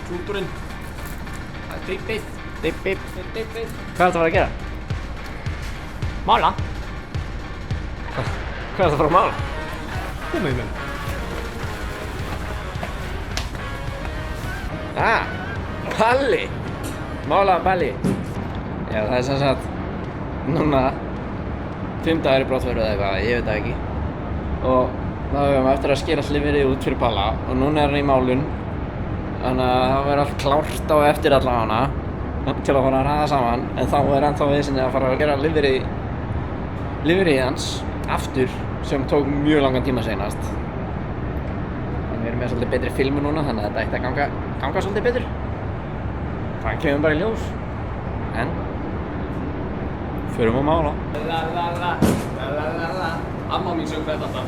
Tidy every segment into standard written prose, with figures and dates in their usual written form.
Klúturinn. Það er dipp. Dipp. Hvað er þetta að fara að gera? Mála? Hvað er þetta að fara að mála? Komið í menn. Palli! Mála Palli. Já, það er sem sagt núna 5 dagar í brottföru eða eitthvað, ég veit það ekki. Og þá höfum við eftir að skera liverið út fyrir Palla og núna er hann í málun. Þannig að það verður allt klárt á eftir allavega til að fara að raða saman, en þá er ennþá viðsynni að fara að gera liverið hans aftur sem tók mjög langan tíma seinast. En við erum með svolítið betri filmu núna, þannig að þetta ætti að ganga svolítið betur. Það kemur bara í ljós. En förum að mála. La. Amma mín söng þetta alltaf.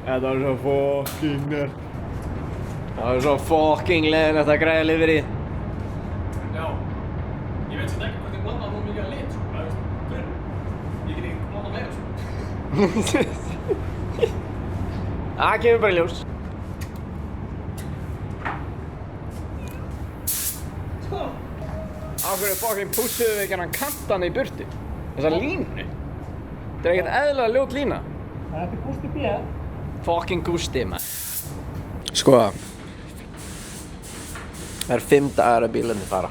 Þetta er svo fucking nerd. Það er svo fucking leiðilegt að græja liverið. Já. Ég veit sem ekki hvort ég blanda nú mikið að lit, sko. Það er grunn. Ég get ekki blanda meira, sko. Það kemur bara í ljós. Af hverju fucking pússuðu við ekki hann kantan í burtu? Þessa línu. Þetta er ekkert eðlilega ljót lína. Það er Gústi B. Fucking Gústi, maður. Sko, það er 5 dagar að bílarnir fara.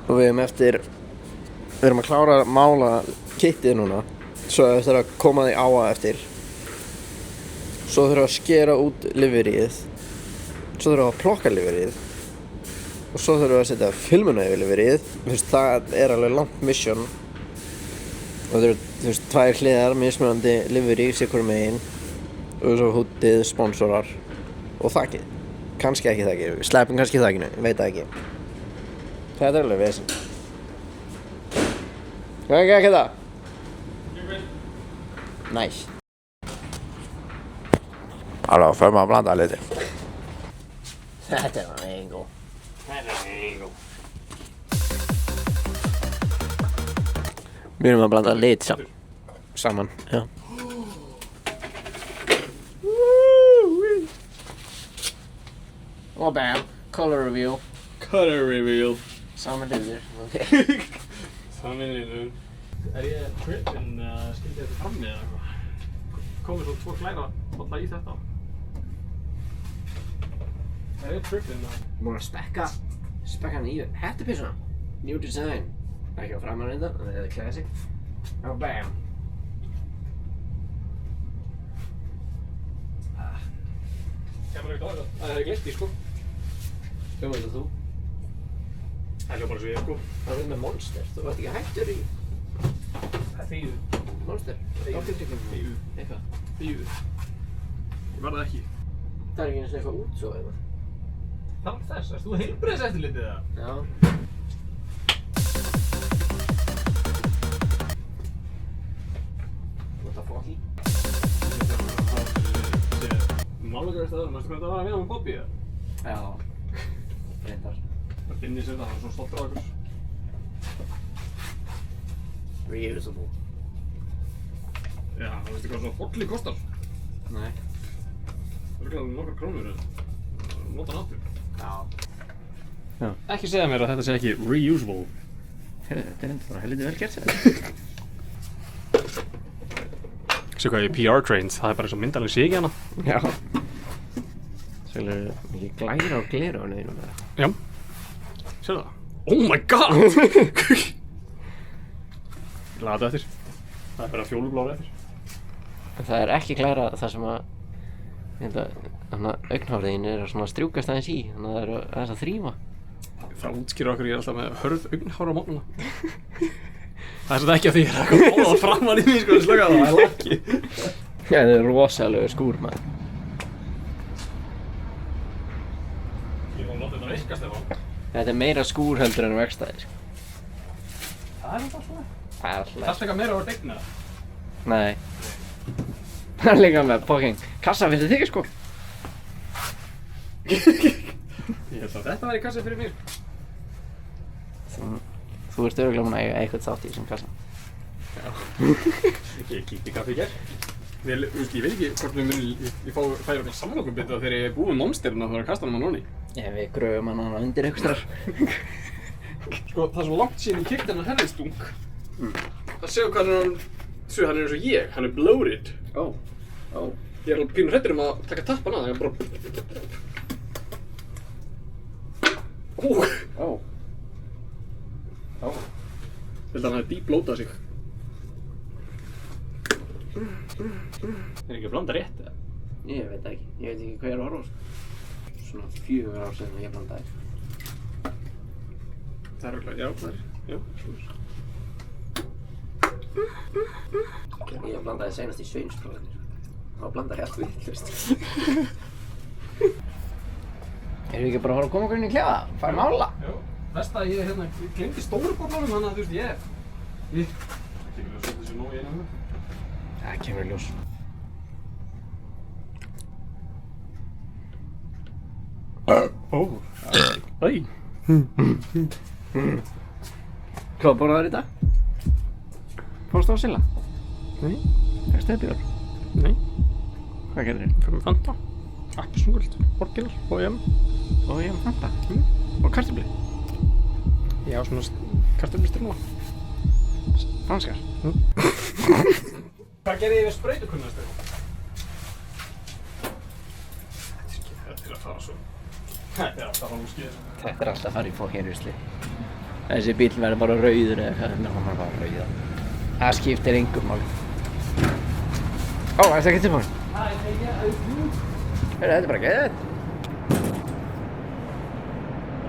Og við erum að klára að mála kittið núna. Svo eftir að koma því á að eftir. Svo þurfum við að skera út liverið. Svo þurfum við að plokka liverið. Og svo þurfum við að setja filmuna yfir liverið. Það er alveg langt mission. Og það eru 2 hliðar, mismunandi livery sitt hvoru megin. Og svo húddið, sponsorar og þakið. Kannski ekki þakið, sleppum kannski þakinu, ég veit það ekki. Þetta er alveg vesen. Hvað ekki það? Næs. Halló, förum að blanda liti. Þetta er hann engó. Við erum að blanda lit saman. Já. Og bam, color reveal. Color reveal. Saman liður, ok. Saman liður. Er ég trippin skildi þetta frammi eða eitthvað? Komið svo 2 glæra bolla í þetta? Er ég trippin Múin að spekka hann í hættupissuna. New design. Ekki á framan þetta, það er classic. Og bam. Kemur ekkert á þetta. Það er gleypt í, sko. Hljómar þetta þú? Það hljómar eins og ég, sko. Það er með Monster, þú ert ekki hættur í Það er þýðu. Monster? Þýðu. Eitthvað. Þýðu. Ég var það ekki. Það er ekki eins og eitthvað út svo eitthvað. Þarf þess, erst þú heilbrigðiseftirlitið eða? Já. What the fuck? Málagerðarstaður, mannstu hvernig það var að vinna með Bobby eða? Já. Reyndar. Það er inni sem það, hann er svo stoltur á okkur. Reusable. Já, það veistu hvað svona bolli kostar? Nei. Það er ekki nokkrar krónur en nota hann aftur. Já. Ekki segja mér að þetta sé ekki reusable. Heyrðu, þetta er enda bara helviti vel gert sér. Sér hvað ég er PR trained, það er bara eins og myndaleg sé ekki hana. Já. Svolítið mikið glæra og glera á henni með það. Já. Sérðu það? Oh my god! Ég laði þetta eftir. Það er bara fjólublári eftir. En það er ekki glæra það sem að augnhárðin er að strjúkast aðeins í, þannig að það er aðeins að þrífa. Það útskýrir okkur ég er alltaf með hörð augnhár á mótnuna. Það er svolítið ekki að því ég er eitthvað bóðað framan í mig, sko, slaka það, það er ekki. Það er rosalega skúr, maður. Ég var að láta þetta virka, Stefán. Þetta er meira skúr heldur en verkstæði, sko. Það er alltaf svona. Það er alltaf. Það er eitthvað meira á að degna. Nei. Það er líka með fucking kassa fyrir þig, sko. Ég held að þetta væri kassa fyrir mér. Þú ert örugglega múin að eiga eitthvað þátt í þessum kassa. Já. Ég kíkti kaffi í gær. Ég veit ekki hvort við munum, ég færi okkur samlokumbita þegar ég er búið monsterna þegar kastanum hann onni. Við gröfum hann hana undir einhverstaðar. Sko, það er svo langt síðan ég kíkti hennar herriðstung. Það séu hvað hann er eins og ég, hann er bloated. Ég er alveg pínu hræddur að taka tappan að, ég er bara... Ég held að hann hafi dýblótað sig. Er ekki að blanda rétt eða? Ég veit ekki. Ég veit ekki hvað ég er að horfa á, sko. Svona 4 ár síðan ég blandaði. Það er örugglega, já, svona. Ég blandaði seinast í sveinsprófinu. Þá blandaði ég allt vitlaust. Erum við ekki bara að fara að koma okkur inn í klefa? Fara að mála? Já. Best að ég glemdi stóru bollunum, þannig að þú veist ég... Það kemur að setja þessu nóg í einu hana. Það kemur í ljós. Hvað borðaðir í dag? Fórstu á Silla? Nei. Fyrstu bjór? Nei. Hvað gerðir þér? Fyrir með Fanta, appelsínugult, orginal, O.E.M. O.E.M. Fanta? Og kartöfli? Já, svona kartöflustyrna. Franskar? Hvað gerði ég við sprautukunnastöðum? Þetta er að fara svo. Þetta er alltaf að fara úr skýður. Þetta er alltaf að fara í fókérusli. Þessi bíl verður bara rauður eða hvað, hann er bara rauða. Það skiptir engum máli. Ó, er þetta ekki tilbúin? Þetta er bara geðveikt.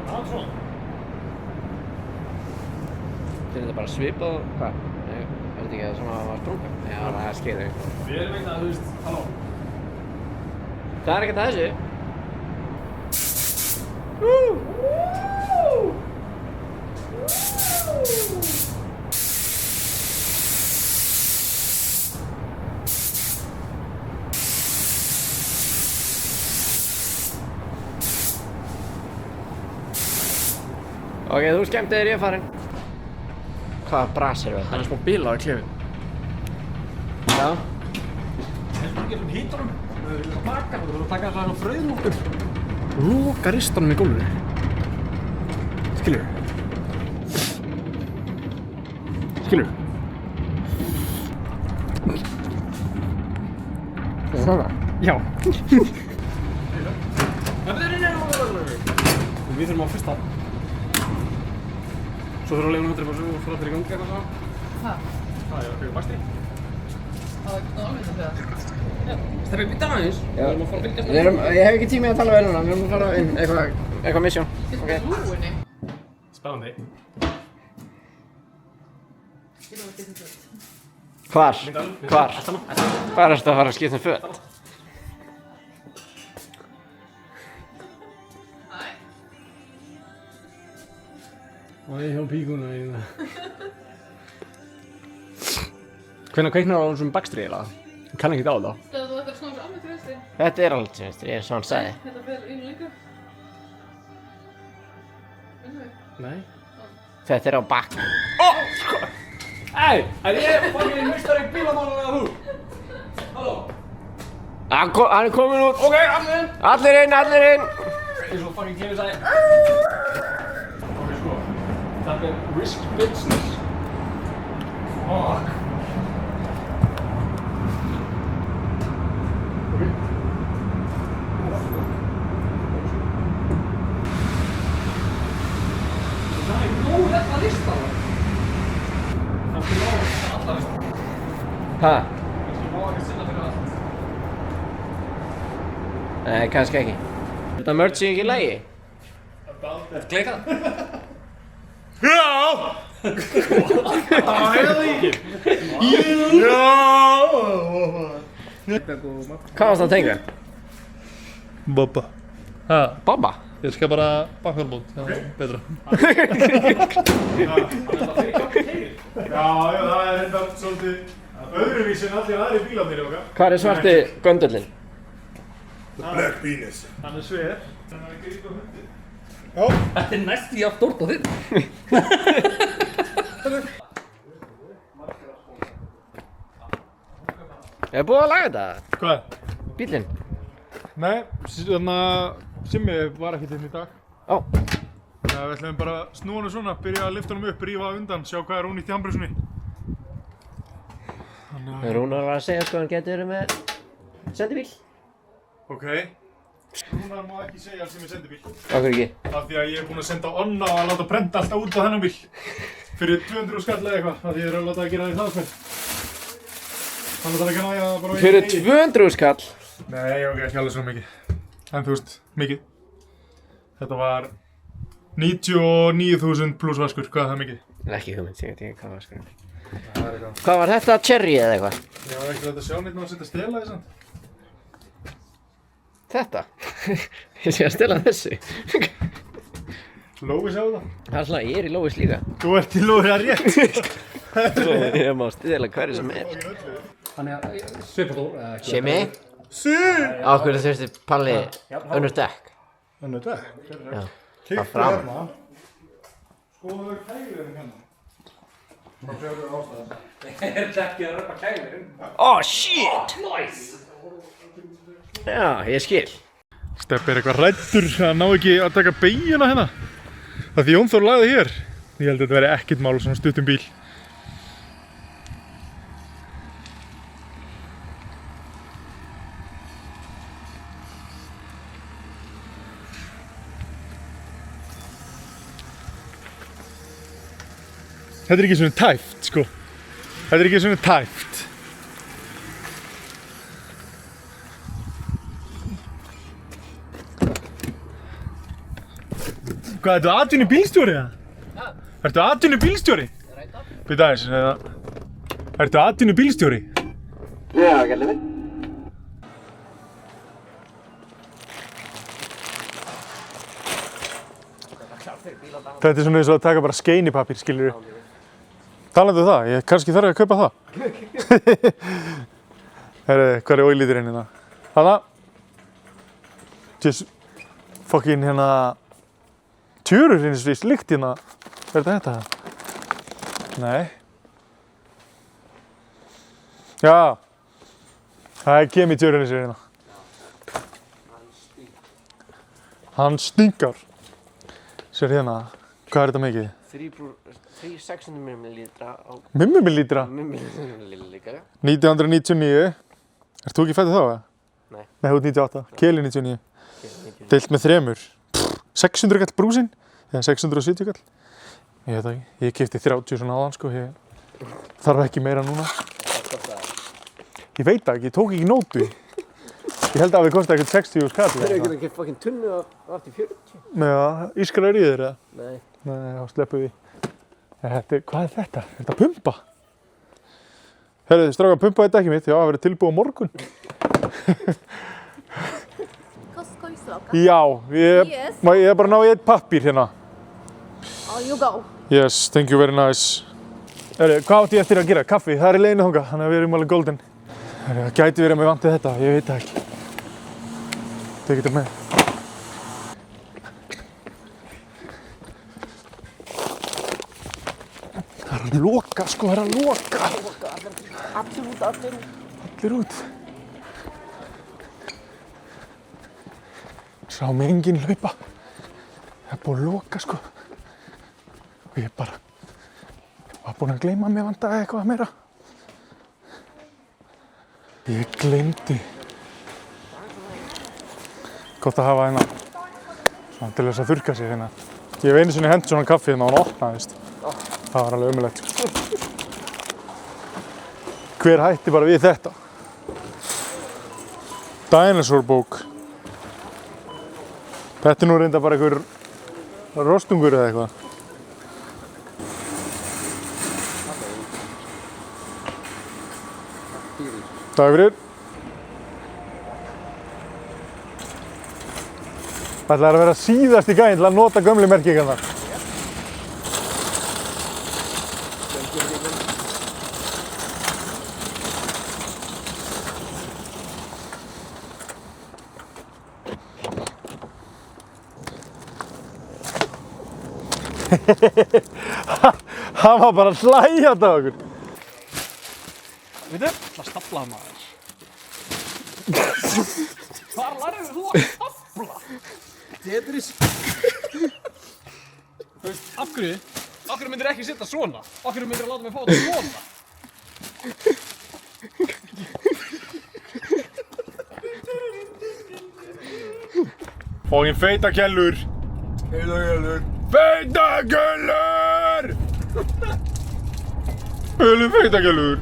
Það er svona. Þetta bara svipað og hvað? Er þetta ekki það svona að maður sprunga? Já, það skeitir eitthvað. Við erum ekkert að, þú veist, halló. Það er ekkert að þessu. Ok, þú skemmti þér, ég er farinn. Hvaða bras erum við? Það er smá bílaði klefin. Já. Það er svona ekki svona hítunum. Við erum að taka það, þú erum að taka það fröðlókur. Loka ristanum í gólfinu. Skilur? Skilur? Svona? Já. Við þurfum á fyrsta. Svo þurfum við að leiða hundri og fara allir í gangi eitthvað svona. Hvað? Hvað, ég var að kaupa basti? Það var ekki alveg þetta þegar. Já. Það er býta aðeins. Við erum að fara að fylgjast með. Ég hef ekki tími að tala við núna, við erum að fara inn eitthvað misjón. Þetta er lúinni. Spennandi. Ég er að geta þetta. Hvar? Hvar? Hvar ertu að fara að skipta um föt? Og ég hjá píkuna í það. Hvenær kveiknar á þessum bakstri eiginlega? Ég kann ekkert á það. Þegar þú ættir að snúa alveg til vinstri. Þetta er alveg til vinstri, eins og hann sagði. Þetta fer inn lengur. Vinnum við? Nei. Þetta er á bakk. Ei, er ég fucking meistari bílamálar eða þú? Halló? Hann er komin út. Ok, allir inn. Allir inn, allir inn. Eins og fucking Kevin sagði. Ok, sko. Þetta er risky business. Fuck. Ok. Það er nóg þetta lista það. Það er nóg þetta alla lista. Hæ? Það má ekki sinna fyrir allt. Nei, kannski ekki. Þetta merch er ekki í lagi. Þetta kleika? Já! Það hefði ekki. Já! Hvað varst það að tengja? Bobba. Ha, Bobba? ég skal bara bakfjármót, það er betra. Já, það er enda svolítið öðruvísi en allir aðri bílarnir okkar. Hvað er svarti göndurlinn? Black penis. Hann er sver. Já. Þetta er næst í að stórt á þinn. Er búið að laga þetta? Hvað? Bílinn? Nei, þannig að Simmi var ekkert inn í dag. Ó. Við ætlum bara að snúa hann svona, byrja að lyfta hann upp, rífa undan, sjá hvað er ónýtt í handbremsunni. Rúnar var að segja sko, hann getur verið með sendibíl. Ok. Rúnar má ekki segja sem er sendibíl. Akkur ekki? Af því að ég er búinn að senda Onna að láta prenta alltaf út á þennan bíl. Fyrir 200 skall eða eitthvað, af því ég er að láta að gera því hraðsmenn. Þannig þarf ekki að næja bara... Fyrir 200 skall? Nei, ok, ekki alveg svo mikið. En þú veist, mikið. Þetta var 99.000 pluss vaskur, hvað er það mikið? Ekki hugmynd, ég veit ekki hvað var sko. Það er eitthvað. Hvað var þetta, cherry eða eitthvað? Ég var ekki að sjá neitt með að setja stela því samt. Þetta? Ég sé að stela þessu. Lói sjá það. Það er svona, ég er í Lóis líka. Þú ert í Lói að rétt. Ég má stela hverju sem er. Þannig að Svipaþór Simmi? Sí! Á hverju þurfti Palli önnur dekk? Önnur dekk? Já. Kíktu fram. hérna. Skoðaðu kælirinn hérna. Má sjáðu ástæðan. Er dekkið að röpa kælirinn? Oh shit! Nice! Já, ég skil. Steppi er eitthvað hræddur að ná ekki að taka beygina hérna. Það því Jónþór lagði hér. Ég held að þetta veri ekkert mál svona stuttum bíl. Þetta er ekki svona tæft, sko. Þetta er ekki svona tæft. Hvað, ertu atvinnu bílstjóri eða? Ertu atvinnu bílstjóri? Býta aðeins, ertu atvinnu bílstjóri? Já, gæli minn. Þetta er svona eins og að taka bara skeinipapír, skilurðu. Talandi um það, ég kannski þarf að kaupa það. Herru, hvað er ólíturinn hérna? Þarna. Just fucking hérna tjörur eins og líkt hérna. Er þetta? Nei. Já. Það er kemur tjörur eins og hérna. Hann stingar. Sér hérna. Hvað er þetta mikið? 3,6 millilítra á... Millilítra? Millilítra. 1999. Ert þú ekki fættið þá, eða? Nei. Nei, þú ert 98. Keli 99. Deilt með 3. 600 kall brúsinn? Eða 670 kall? Ég veit það ekki. Ég keypti 30 svona áðan, sko. Ég þarf ekki meira núna. Ég veit það ekki. Ég tók ekki nótu. Ég held að það kosti ekkert 60 skall. Það er ekki ekki fucking tunnu af til 40. Já, ískrar í þér, eða? Nei. Nei, þá sleppum við. Hvað er þetta? Er þetta pumpa? Herðu, strákar, pumpa þetta ekki mitt. Já, það verður tilbúið á morgun. Costco í Stráka? Já, ég Yes. er bara að ná í eitt pappír hérna. Oh, you go. Yes, thank you very nice. Herðu, hvað átti ég eftir að gera? Kaffi, það er í leiðinu þangað, þannig að við erum alveg golden. Herðu, það gæti verið að mig vantið þetta, ég veit það ekki. Tekið þetta með. Það er að loka, sko, það er að loka. Allir út. Allir út. Sá mig enginn hlaupa. Það er búið að loka, sko. Og ég bara var búinn að gleyma að mig vantaði eitthvað meira. Ég gleymdi. Gott að hafa hérna svona til þess að þurrka sig hérna. Ég hef einu sinni hent svona kaffi hérna og hann opnaðist. Það var alveg ömurlegt. Hver hætti bara við þetta? Dinosaur bók. Þetta er nú reynda bara einhver rostungur eða eitthvað. Takk fyrir. Það ætlaði að vera síðast í gæinn til að nota gömlu merkingarnar. Hann var bara hlæjandi á okkur. Veitu, það staflaði maður. Hvar lærðu þú að stafla? Tetris. Þú veist, af hverju myndir ekki setja svona? Af hverju myndir láta mig fá þetta svona? Fókin feitakellur. Feitakellur! Ölum feitakellur.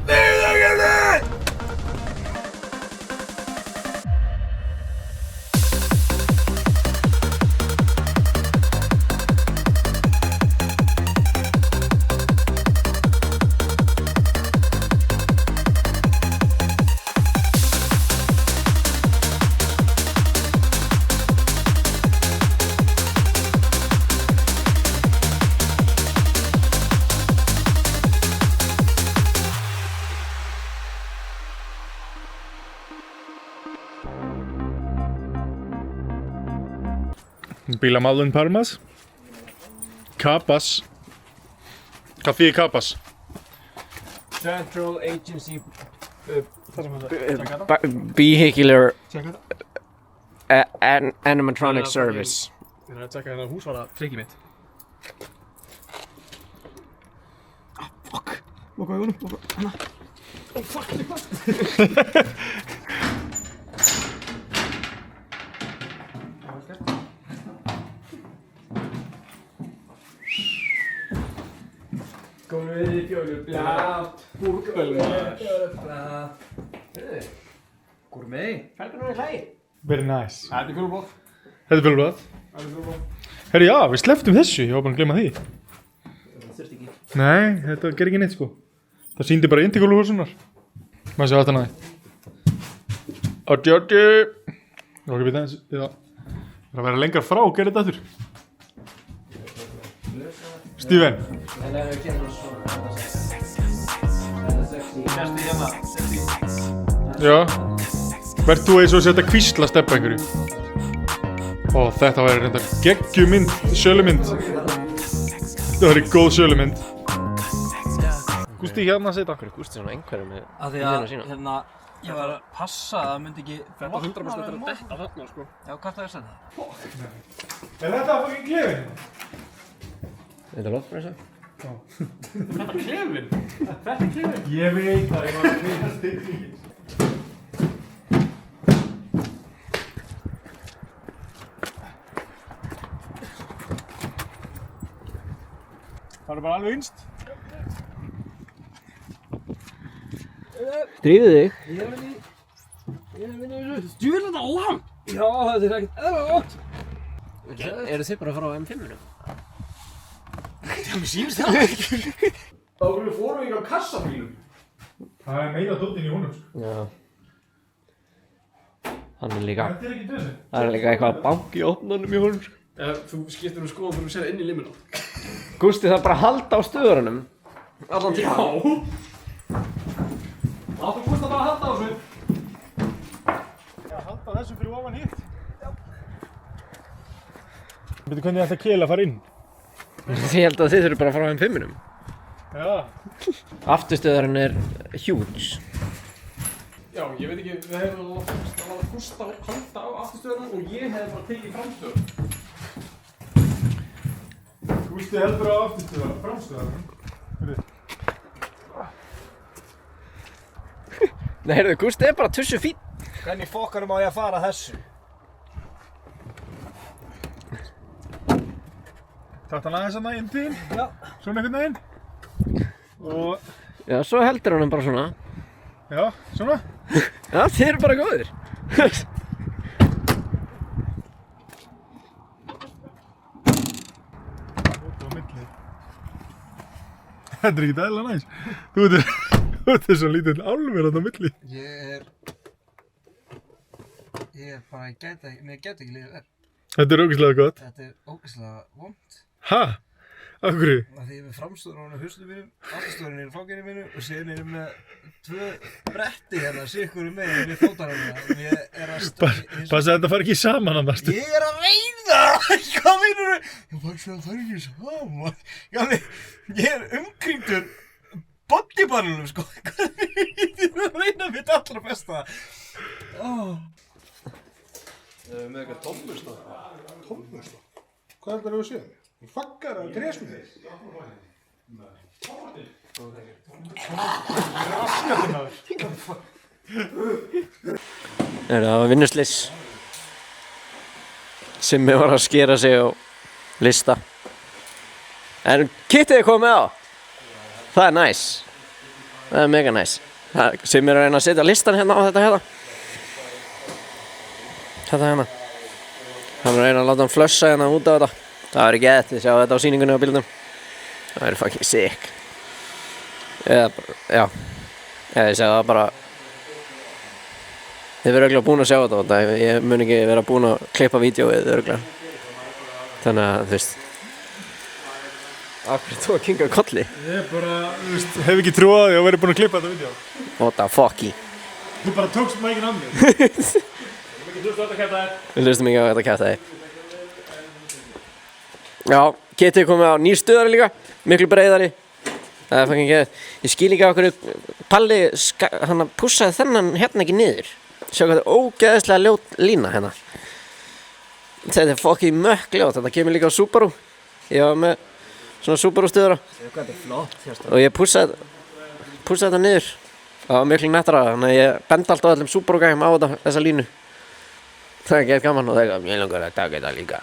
Bílamáðun Parmas. Capas. Hvað þýðir Capas? Central Agency Vehicular Animatronic Service. Ég er að tjekka hérna húsvara trikkið mitt. Fuck. Loka augunum, hana. Oh fuck, þetta er hvað? Gólfið í fjólublátt. Búrbelmaður. Gourmet. Fælgur nú í hlægi. Very nice. Þetta er fjólublátt. Þetta er fjólublátt. Herri, já, við slepptum þessu. Ég var bara að gleyma því. Það þurfti ekki. Nei, þetta ger ekki neitt, sko. Það sýndi bara intególuhúsunar. Maður sé aftan að því. Oddi. Ok, við það er að vera lengar frá og gera þetta aftur. Steven. Já. Verð þú eins og setja kvísla steppa einhverju? Ó, þetta væri reynda geggjumynd, sölumynd. Þetta væri góð sölumynd. Gústi hérna að setja okkur. Gústi svona einhverju með Af því að, hérna, ég var að passa að það myndi ekki Þetta 100% er að detta þarna, sko. Já, hvað það er að setja? Er þetta að fucking klefin? Þetta er loftpressa. Þetta er klefin. Þetta er klefin. Ég veit það, ég var að finna stillingin. Það er bara alveg innst. Drífðu þig. Ég er þetta langt. Já, þetta er ekkert eðla gott. Eru þið bara að fara á M5-unum? Það sýnst það ekki. Þá fórum við ekki á kassabílum. Það er meira dótinn í honum, sko. Já. Hann er líka, Þetta er ekki þessi. það er líka eitthvað bank í opnunum í honum, sko. Þú skiptir skoðan þegar þú sér inn í limina. Gústi þarf bara að halda á stöðurunum. Allan tíma. Já. Þú gúst að bara halda á þessu. Já, halda þessum fyrir ofan hitt. Veitu hvernig þetta kela fara inn? Ég held að þið þurfum bara að fara á M5-unum. Já. Afturstöðurinn er huge. Já, ég veit ekki, við hefum að Gústa halda á afturstöðuna og ég hef bara tekið framstöðuna. Gústi heldur á afturstöðar, framstöðar. Nei, heyrðu, Gústi er bara tussu fín. Hvernig fokkarum á ég að fara þessu? Takk hann aðeins að næginn til. Já. Svona einhvern veginn. Og, Já, svo heldur hann bara svona. já, svona. Já, þið eru bara góðir. Þetta var millið. Þetta er ekkert eðla næs. Þú ert svo lítill álfur þarna á milli. Ég er bara, mér gæti ekki liðið verð. Þetta er ógeðslega gott. Þetta er ógeðslega vont. Ha? Af hverju? Því ég er með framstöðun á haustum mínum, aftastöðun í fanginu mínu og síðan er ég með 2 bretti hérna, sikkurum meginn við fótarhæfina. Ég er að Passa að þetta fari ekki saman annars. Ég er að reyna! Hvað meinarðu? Ég passa að það fari ekki saman. Gamli, ég er umkringdur bodybarnum, sko. Ég er að reyna mitt allra besta. Með eitthvað tómmustóð. Tómmustóð? Hvað er þetta að segja? Þú faggar að trésmið. Það var vinnuslis. Simmi var að skera sig á lista. En kittið er komið á. Það er næs. Það er mega næs. Simmi er að reyna að setja listan hérna á þetta hérna. Þetta hérna. Hann er að reyna að láta hann flössa hérna út á þetta. Það verður gett, þið sjáu þetta á sýningunni á bílnum. Það verður fucking sick. Eða ég segi það bara. Þið verður örugglega búin að sjá þetta. Ég mun ekki vera búin að klippa vídeóið örugglega. Þannig að þú veist. Af hverju þú að kinga kolli? Ég bara, þú veist, hef ekki trúið að því að verið búin að klippa þetta vídeo. What the fuck í? Þú bara tókst mækinn af mér. Við hlustum ekki á þetta kæftæði. Já, getið komið á nýr stöðari líka, miklu breiðari. Það er fucking geðið. Ég skil ekki á hverju Palli hann pussaði þennan hérna ekki niður. Sjá hvað þetta er ógeðislega ljót lína hérna. Þetta er fucking mökk ljót, þetta kemur líka á Subaru. Ég var með svona Subaru stöðara. Þetta er flott, og ég pussaði þetta niður. Það var miklu nettara, þannig að ég bendi alltaf á öllum Subaru gæjum á þessa línu. Það er gett gaman og það er mjög langar að taka þetta líka.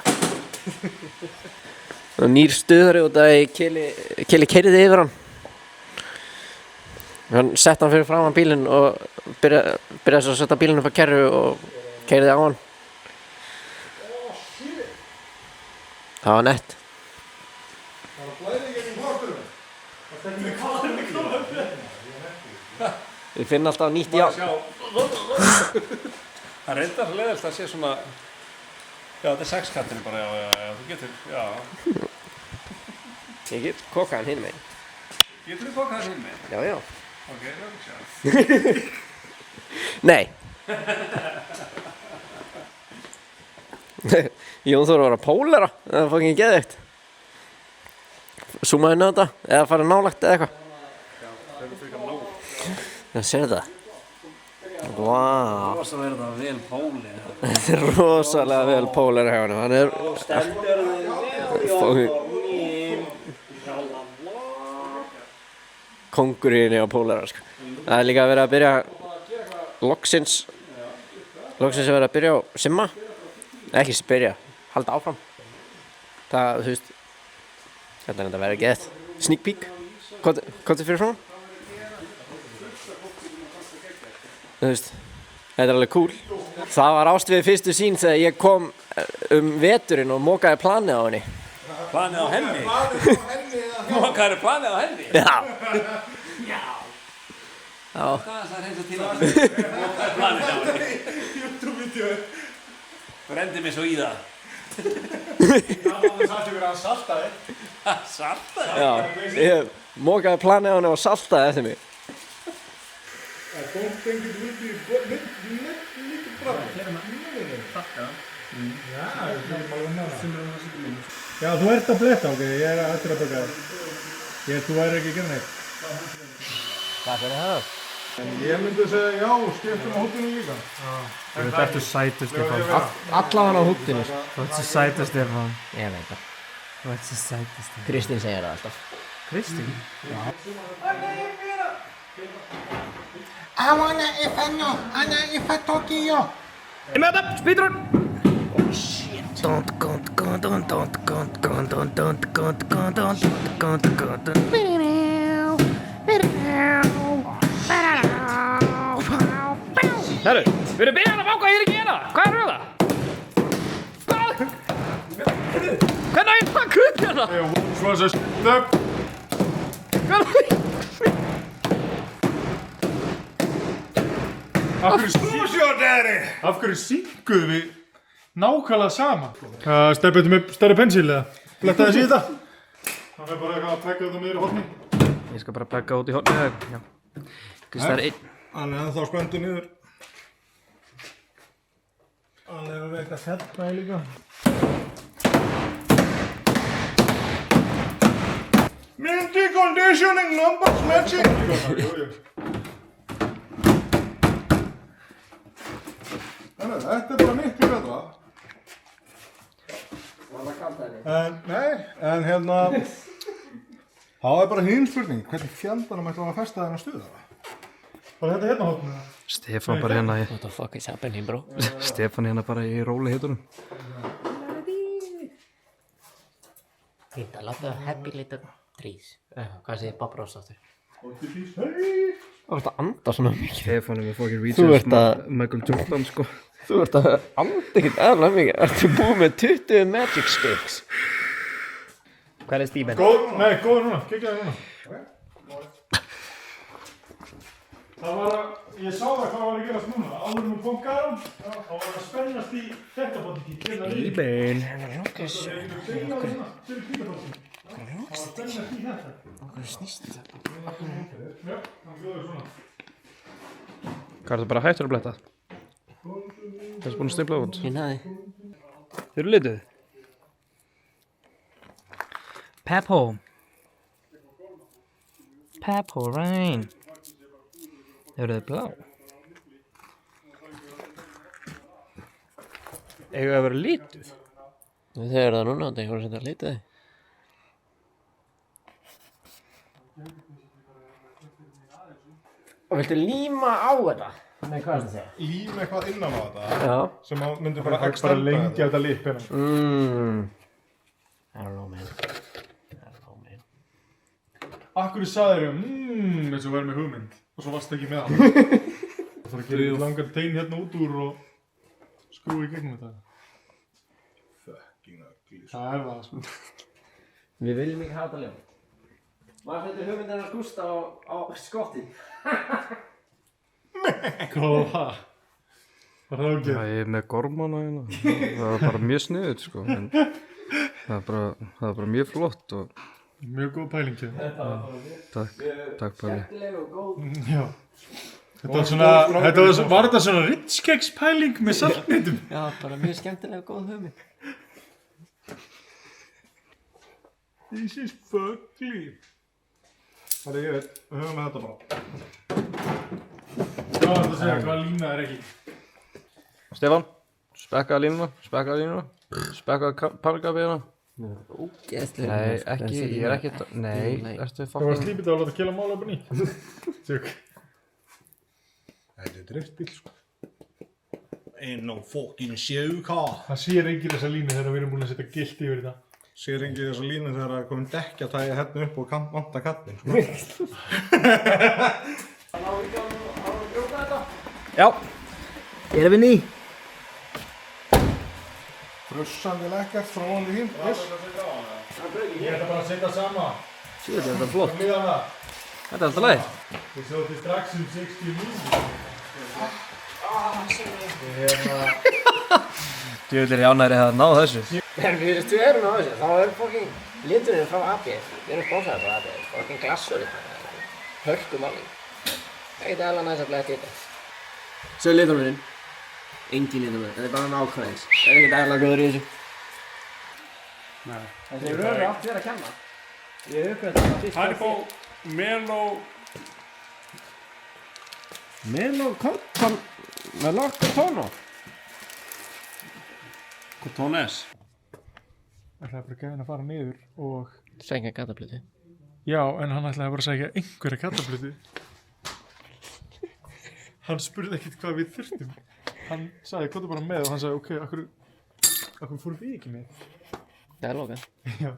Og nýr stöðari út að Keli keyrði yfir hann. Hann sett hann fyrir framan bílinn og byrjaði svo að setja bílinn upp á kerru og keyrði á hann. Það var nett. Ég finn alltaf nýtt í á. Það reyndar svo leiðilegt að sé svona. Já, þetta er sexkattinu bara, já, þú getur, já. Ég get kokaðan hinn meginn. Getur þú kokaðan hinn meginn? Já, já. Ok, það er ekki sjá. Nei. Jón Þór var að pólera, það var fucking geðveikt. Zooma inn á þetta, eða fara nálægt eða eitthvað. Já, það er fyrir nóg. Það sér það. Vá. Rosa verður það vel Póli. Þetta er rosalega vel pólera hjá hann. Hann er kongurinn á pólera, sko. Það er líka verið að byrja loksins er verið að byrja á simma. Ekki byrja, halda áfram. Það, þú veist, þetta er enda verið gett. Sneak peek. Hvað fyrir frá hann? Þú veist, þetta er alveg cool. Það var ást við fyrstu sín þegar ég kom veturinn og mokaði planið á henni. Planið á henni? Mokaði planið á henni? Já. Já. Já. Það er eins og til að mokaði planið á henni. YouTube-vídeóið. Brendi mig svo í það. Það var samt yfir að saltaði. Saltaði? Já, ég mokaði planið á henni og saltaði eftir mig. Don't think it will be little problem. Já, þú ert að bletta, ok? Ég er eftir að baka það. Þú væri ekki að gera neitt. Takk fyrir það. En ég myndi að segja já, skiptum á húttinu líka. Þú ert sætur, Stefán. Allavega á húttinu. Þú ert svo sætur, Stefán. Ég veit það. Þú ert svo sætur, Stefán. Kristín segir það alltaf. Kristín? I wanna if I Tokyo. Speedrun! Herru, við erum byrjað að váka hér ekki hérna. Hvað er það? Hvað? Hvernig á ég það kutt hérna? Svo að það stöp. Af hverju synguðum við nákvæmlega saman? Stefnum við með stærri pensil eða? Blettaði þessi í þetta? Það er bara eitthvað að pekka þetta niður í horni. Ég skal bara pekka út í hornið þegar, já. Það er einn. Hann er ennþá spöndur niður. Hann hefur við eitthvað fellnaði líka. Minty conditioning, numbers matching. Þetta er bara miklu betra. Nei, en hérna, það er bara hinn spurning, hvernig fjandanum ætlum að festa þennan stuða? Var þetta hérna hóttunum? Stefán bara hérna í... What the fuck is happening, bro? Stefán hérna bara í róli heitunum. Fint að láta happy little trees. Hvað segir Bob Ross áttur? Það vart að anda svona mikið. Stefán er með fokkin Þú ert Reaches að- Michael Jordan, sko. Þú ert að anda ekkert eðla mikið. Ertu búið með 20 magic sticks? Hvað er Steven? Góð núna, kekja það núna. Það var að, ég sá það hvað var að gerast núna. Áður með bunkaðum, þá var að spennast í þetta bóti. Steven. Það var að spennast í þetta. Hvað snýst þetta? Já, hann hljóður svona. Hvað er það bara hættur að bletta? Það er búin að stipla út. Ég næði. Þeir eru lituð. Peppo. Peppo Rain. Eru þið blá? Eiga að vera lituð. Þau eru það núna, það er einhverjum sem það lítið. Og viltu líma á þetta? Nei, hvað er það að segja? Líma eitthvað innan á þetta, Já. sem myndir bara Bara extenda lengja þetta lip hérna. I don't know, man. Akkur sagðir ég, eins og verður með hugmynd. Og svo varst ekki með hann. Það þarf að gera langar tein hérna út úr og skrúi í gegnum þetta. Fucking ugly. Það er það, sko. Við viljum ekki hafa þetta ljóð. Var þetta hugmyndin að Gústa á skotti? Hvað var það? Var það Það ekki? er með gormana hérna. Það var bara mjög sniðut, sko. En það er bara mjög flott og Mjög góð pæling, já. takk Palli. Já. Þetta var svona, var þetta svona Ritz Cakes pæling með saltnitum? Já, bara mjög skemmtilega góð hugmynd. This is fuckly. Það er ég veit, við höfum með þetta bara. Já, það segja hvað lína er ekki. Stefán, spekkaða línuna, spekkaða pargabíðina. Ógeðslega. Nei, ekki, ég er ekki, nei, ertu Það var fucking... slípið að láta kela mála upp á ný. Tjók. Þetta er driftbíl, sko. Ain't no fucking sjöuká. Það sér enginn þessa línu þegar við erum búin að setja gilt yfir þetta. Sér enginn þessa línu þegar það er komin dekkjatægi hérna upp og vanta kallinn, sko. Já, erum við ný? Frussandi lekkert frá honum hím. Ég ætla bara að setja sama. Sjöðu, þetta er flott. Miðan það. Þetta er alltaf leið. Þið sjóðu strax 60 mínútur. Djöfull er ég ánægri að ná þessu. Þegar við erum á þessu, þá er fokking liturinn frá AB. Við erum spónsaði frá AB. Fokking glassur. Hörkumáling. Það er ekki alveg næst að blæta í þetta. Svo er liturinn. Engin liturinn. Þetta er bara nákvæmins. Það er ekki alveg góður í þessu. Þessi röður átt verið að kenna. Ég hugað þetta fyrst. Haribo, Melo, Melo Cotton með Locotono. Cotones. ætlaði bara gæðin að fara niður og Sækja gatablötu. já, en hann ætlaði bara að sækja einhverja gatablötu. Hann spurði ekkert hvað við þurftum. Hann sagði, komdu bara með og hann sagði, ok, akkur fórum við ekki með? Það er lokað. Já.